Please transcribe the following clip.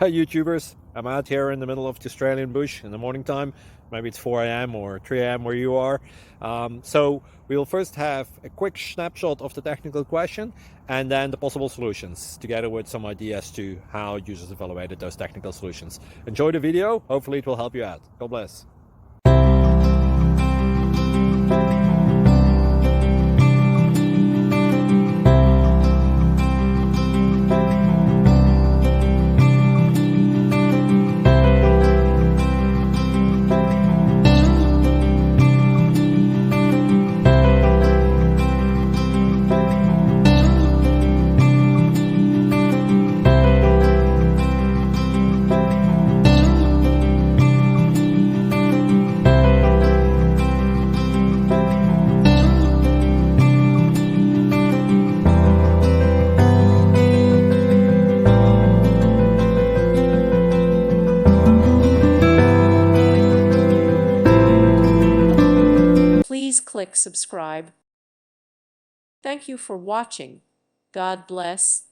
Hi YouTubers, I'm out here in the middle of the Australian bush in the morning time. Maybe it's 4 a.m. or 3 a.m. where you are. So we'll first have a quick snapshot of the technical question and then the possible solutions, together with some ideas to how users evaluated those technical solutions. Enjoy the video, hopefully it will help you out. God bless. Please click subscribe. Thank you for watching. God bless.